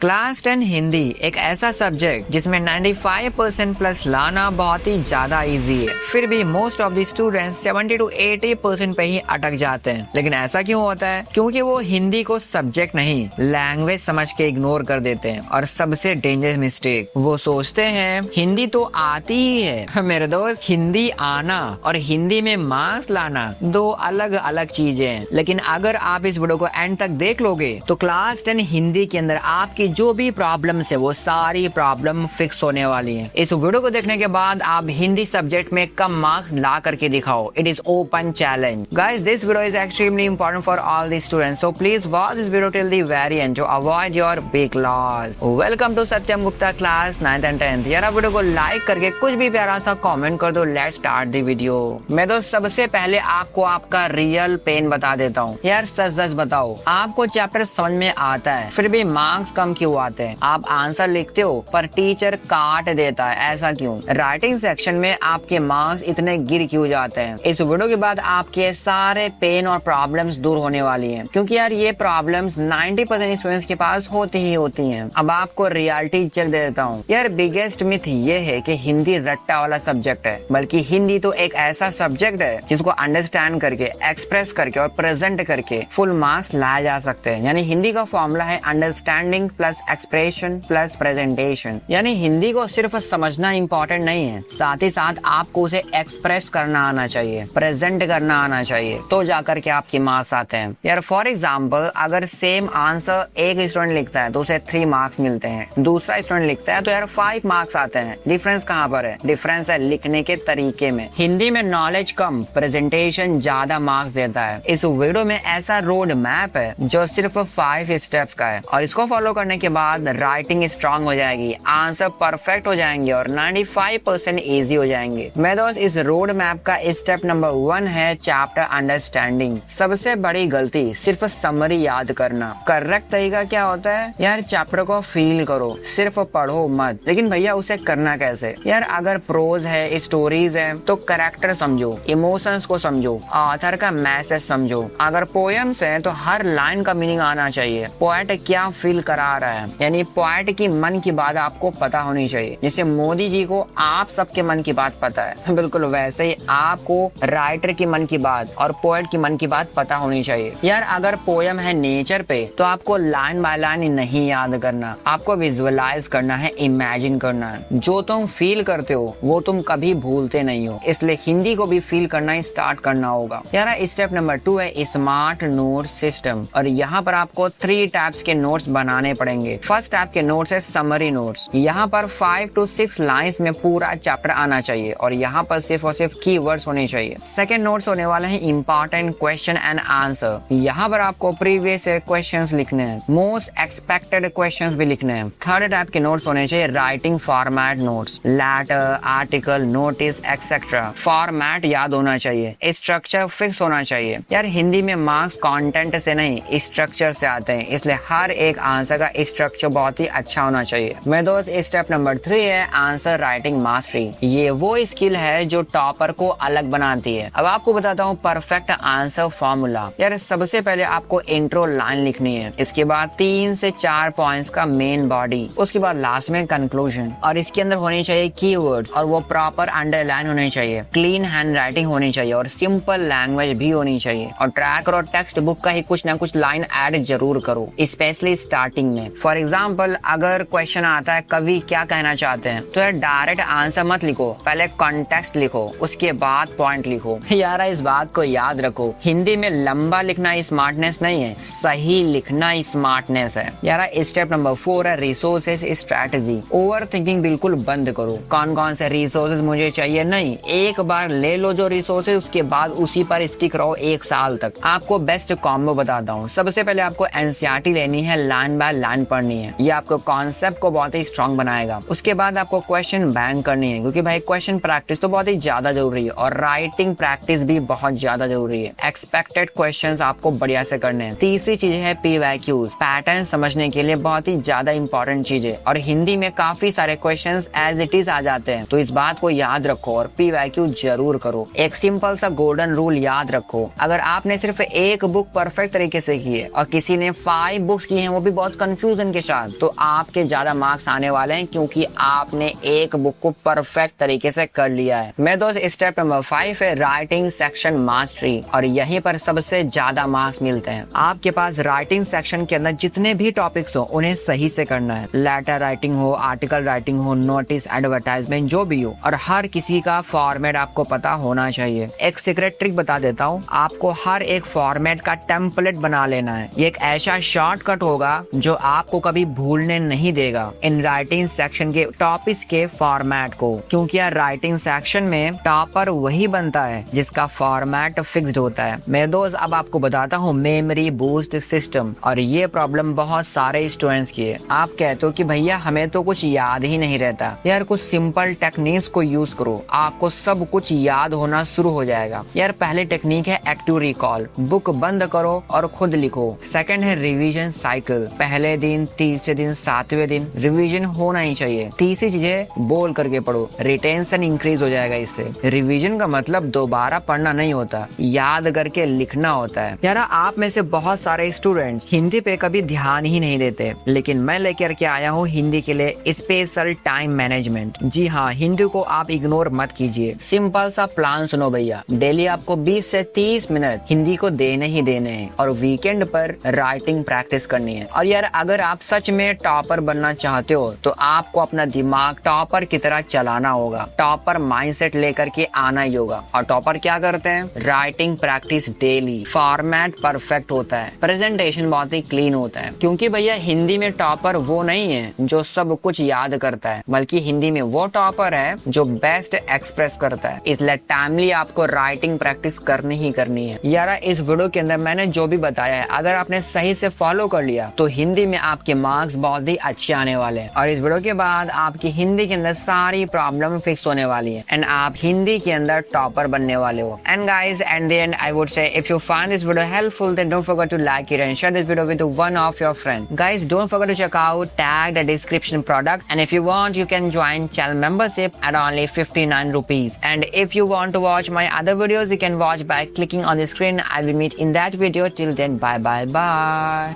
Class 10 Hindi एक ऐसा subject जिसमें 95% प्लस लाना बहुत ही ज्यादा इजी है, फिर भी most of the students 70 to 80% पे ही अटक जाते हैं। लेकिन ऐसा क्यों होता है? क्योंकि वो हिंदी को सब्जेक्ट नहीं लैंग्वेज समझ के इग्नोर कर देते हैं। और सबसे डेंजरस मिस्टेक, वो सोचते हैं हिंदी तो आती ही है। मेरे दोस्त, हिंदी आना और हिंदी में मार्क्स लाना दो अलग अलग चीजें हैं। लेकिन अगर आप इस वीडियो को एंड तक देख लोगे तो क्लास 10 हिंदी के अंदर आपकी जो भी प्रॉब्लम्स है वो सारी प्रॉब्लम फिक्स होने वाली है। इस वीडियो को देखने के बाद आप हिंदी सब्जेक्ट में कम मार्क्स ला करके दिखाओ। It is open challenge. Guys, this video is extremely important for all the students, so please watch this video till the very end to avoid your big loss. Welcome to Satyam Gupta class 9th and 10th। यार video को like करके कुछ भी प्यारा सा comment कर दो। Let's start the video. मैं तो सबसे पहले आपको आपका रियल पेन बता देता हूँ। यार सच बताओ, आपको चैप्टर समझ में आता है फिर भी मार्क्स कम क्यों आते हैं? आप आंसर लिखते हो पर टीचर काट देता है, ऐसा क्यों? राइटिंग सेक्शन में आपके मार्क्स इतने गिर क्यों जाते हैं? इस वीडियो के बाद आपके सारे पेन और प्रॉब्लम्स दूर होने वाली हैं, क्योंकि यार ये प्रॉब्लम्स 90% स्टूडेंट्स के पास होती ही होती हैं। अब आपको रियलिटी चेक दे देता हूँ। यार बिगेस्ट मिथ ये है कि हिंदी रट्टा वाला सब्जेक्ट है, बल्कि हिंदी तो एक ऐसा सब्जेक्ट है जिसको अंडरस्टैंड करके, एक्सप्रेस करके और प्रेजेंट करके फुल मार्क्स लाए जा सकते हैं। यानी हिंदी का फॉर्मूला है understanding plus expression plus presentation. यानी हिंदी को सिर्फ समझना इम्पोर्टेंट नहीं है, साथ ही साथ आपको उसे एक्सप्रेस करना आना चाहिए, प्रेजेंट करना आना चाहिए, तो जाकर के आपके मार्क्स आते हैं। यार फॉर एग्जाम्पल, अगर सेम आंसर एक स्टूडेंट लिखता है तो उसे 3 मार्क्स मिलते हैं, दूसरा स्टूडेंट लिखता है तो यार 5 मार्क्स आते हैं। डिफरेंस कहाँ पर है? डिफरेंस है लिखने के तरीके में। हिंदी में नॉलेज कम, प्रेजेंटेशन ज्यादा मार्क्स देता है। इस वीडियो में ऐसा रोड मैप है जो सिर्फ 5 स्टेप्स का है, और इसको फॉलो करने के बाद राइटिंग स्ट्रांग हो जाएगी, आंसर परफेक्ट हो जाएंगे और 95% इजी हो जाएंगे। मैं दोस्त, इस रोड मैप का स्टेप नंबर 1 है चैप्टर अंडरस्टैंडिंग। सबसे बड़ी गलती सिर्फ समरी याद करना। करेक्ट तरीका क्या होता है? यार चैप्टर को फील करो, सिर्फ पढ़ो मत। लेकिन भैया उसे करना कैसे? यार अगर प्रोज है, स्टोरीज है, तो कैरेक्टर समझो, इमोशंस को समझो, ऑथर का मैसेज समझो। अगर पोएम्स है तो हर लाइन का मीनिंग आना चाहिए, पोएट क्या फील करा रहा है, यानी पोएट की मन की बात आपको पता होनी चाहिए। जैसे मोदी जी को आप सबके मन की बात पता है, बिल्कुल वैसे ही आपको राइटर की मन की बात और पोएट की मन की बात पता होनी चाहिए। यार अगर पोएम है नेचर पे तो आपको लाइन बाय लाइन नहीं याद करना, आपको विजुअलाइज करना है, इमेजिन करना है। जो तुम फील करते हो वो तुम कभी भूलते नहीं हो, इसलिए हिंदी को भी फील करना स्टार्ट करना होगा। यार स्टेप नंबर 2 है स्मार्ट नोट सिस्टम, और यहाँ पर आपको 3 टाइप्स के नोट्स बनाने पड़ेंगे। फर्स्ट टाइप के नोट्स है समरी नोट्स। यहाँ पर 5 to 6 लाइंस में पूरा चैप्टर आना चाहिए और यहाँ पर सिर्फ और सिर्फ कीवर्ड्स होने चाहिए। सेकंड नोट्स होने वाले हैं इंपॉर्टेंट क्वेश्चन एंड आंसर। यहाँ पर आपको प्रीवियस क्वेश्चंस लिखने हैं, मोस्ट एक्सपेक्टेड क्वेश्चंस भी लिखने हैं। थर्ड टाइप के नोट्स होने चाहिए writing format notes, letter, article, notice etcetera. Format याद होना चाहिए, स्ट्रक्चर फिक्स होना चाहिए। यार हिंदी में मार्क्स कंटेंट से नहीं स्ट्रक्चर से आते हैं, इसलिए हर एक आंसर का स्ट्रक्चर बहुत ही अच्छा होना चाहिए। मैं दोस्त, स्टेप नंबर 3 है आंसर राइटिंग मास्टरी। ये वो स्किल है जो टॉपर को अलग बनाती है। अब आपको बताता हूँ परफेक्ट आंसर फॉर्मूला। यार सबसे पहले आपको इंट्रो लाइन लिखनी है, इसके बाद 3 से 4 पॉइंट्स का मेन बॉडी, उसके बाद लास्ट में कंक्लूजन, और इसके अंदर होनी चाहिए कीवर्ड्स और वो प्रॉपर अंडरलाइन होने चाहिए, क्लीन हैंड राइटिंग होनी चाहिए और सिंपल लैंग्वेज भी होनी चाहिए। और ट्रैक और टेक्स्ट बुक का ही कुछ ना कुछ लाइन ऐड जरूर करो, स्पेशली स्टार्टिंग में। फॉर एग्जाम्पल, अगर क्वेश्चन आता है कवि क्या कहना चाहते हैं, तो यार डायरेक्ट आंसर मत लिखो, पहले कॉन्टेक्स्ट लिखो, उसके बाद पॉइंट लिखो। यार इस बात को याद रखो, हिंदी में लंबा लिखना स्मार्टनेस नहीं है, सही लिखना स्मार्टनेस है। यार स्टेप नंबर 4 है रिसोर्सेज स्ट्रेटेजी। ओवर थिंकिंग बिल्कुल बंद करो, कौन कौन से रिसोर्सेज मुझे चाहिए, नहीं, एक बार ले लो जो रिसोर्सेज, उसके बाद उसी पर स्टिक रहो 1 साल तक। आपको बेस्ट कॉम्बो बताता हूँ। सबसे पहले आपको एनसीईआरटी लेनी है, लाइन बाय लाइन पढ़नी है, ये आपको कॉन्सेप्ट को बहुत ही स्ट्रॉन्ग बनाएगा। उसके बाद आपको क्वेश्चन बैंक करनी है, क्योंकि भाई क्वेश्चन प्रैक्टिस तो बहुत ही ज्यादा जरूरी है और राइटिंग प्रैक्टिस भी बहुत ज्यादा जरूरी है। एक्सपेक्टेड क्वेश्चंस आपको बढ़िया से करने हैं। तीसरी चीज है PYQs, पैटर्न समझने के लिए बहुत ही ज्यादा इंपॉर्टेंट चीज है, और हिंदी में काफी सारे क्वेश्चंस एज इट इज आ जाते हैं, तो इस बात को याद रखो और PYQ जरूर करो। एक सिंपल सा गोल्डन रूल याद रखो, अगर आपने सिर्फ एक बुक परफेक्ट तरीके से की है और किसी ने 5 बुक्स की हैं, वो भी बहुत कंफ्यूज कंक्लूजन के साथ, तो आपके ज्यादा मार्क्स आने वाले हैं क्योंकि आपने एक बुक को परफेक्ट तरीके से कर लिया है। मेरे दोस्त स्टेप नंबर 5 है राइटिंग सेक्शन मास्टरी, और यहीं पर सबसे ज्यादा मार्क्स मिलते हैं। आपके पास राइटिंग सेक्शन के अंदर जितने भी टॉपिक्स हो उन्हें सही से करना है। लेटर राइटिंग हो, आर्टिकल राइटिंग हो, नोटिस, एडवर्टाइजमेंट, जो भी हो, और हर किसी का फॉर्मेट आपको पता होना चाहिए। एक सीक्रेट ट्रिक बता देता हूँ, आपको हर एक फॉर्मेट का टेम्पलेट बना लेना है। ये एक ऐसा शॉर्टकट होगा जो आपको कभी भूलने नहीं देगा इन राइटिंग सेक्शन के टॉपिक्स के फॉर्मेट को, क्योंकि यार राइटिंग सेक्शन में टॉपर वही बनता है जिसका फॉर्मेट फिक्स्ड होता है। मेरे दोस्त अब आपको बताता हूँ मेमोरी बूस्ट सिस्टम, और ये प्रॉब्लम बहुत सारे स्टूडेंट्स की है। आप कहते हो कि भैया हमें तो कुछ याद ही नहीं रहता। यार कुछ सिंपल टेक्निक्स को यूज करो, आपको सब कुछ याद होना शुरू हो जाएगा। यार पहली टेक्निक है एक्टिव रिकॉल, बुक बंद करो और खुद लिखो। सेकंड है रिवीजन साइकिल, पहले दिन, तीसरे दिन, 7वें दिन रिवीजन होना ही चाहिए। तीसरी चीजें बोल करके पढ़ो, रिटेंशन इंक्रीज हो जाएगा इससे। रिवीजन का मतलब दोबारा पढ़ना नहीं होता, याद करके लिखना होता है। यार आप में से बहुत सारे स्टूडेंट्स हिंदी पे कभी ध्यान ही नहीं देते, लेकिन मैं लेकर के आया हूँ हिंदी के लिए स्पेशल टाइम मैनेजमेंट। जी हाँ, हिंदी को आप इग्नोर मत कीजिए। सिंपल सा प्लान सुनो भैया, डेली आपको 20 से 30 मिनट हिंदी को देने ही देने हैं, और वीकेंड पर राइटिंग प्रैक्टिस करनी है। और यार अगर आप सच में टॉपर बनना चाहते हो तो आपको अपना दिमाग टॉपर की तरह चलाना होगा, टॉपर माइंडसेट लेकर के आना ही होगा। और टॉपर क्या करते हैं? Writing practice daily, format perfect होता है, प्रेजेंटेशन बहुत ही क्लीन होता है। क्योंकि भैया हिंदी में टॉपर वो नहीं है जो सब कुछ याद करता है, बल्कि हिंदी में वो टॉपर है जो बेस्ट एक्सप्रेस करता है। इसलिए टाइमली आपको राइटिंग प्रैक्टिस करनी ही करनी है। यार इस वीडियो के अंदर मैंने जो भी बताया है, अगर आपने सही से फॉलो कर लिया तो हिंदी में आपके मार्क्स बहुत ही अच्छे आने वाले हैं। और इस वीडियो के बाद आपकी हिंदी के अंदर सारी प्रॉब्लम फिक्स होने वाली है, एंड आप हिंदी के अंदर टॉपर बनने वाले हो। And guys, at the and I would say if you find this video helpful, then don't forget to like it and share this video with one of your friends. Guys, don't forget to check out tag the description product, and if you want you can join channel membership at only 59 rupees. And if you want to watch my other videos, you can watch by clicking on the screen. I will meet in that video. Till then, bye bye bye.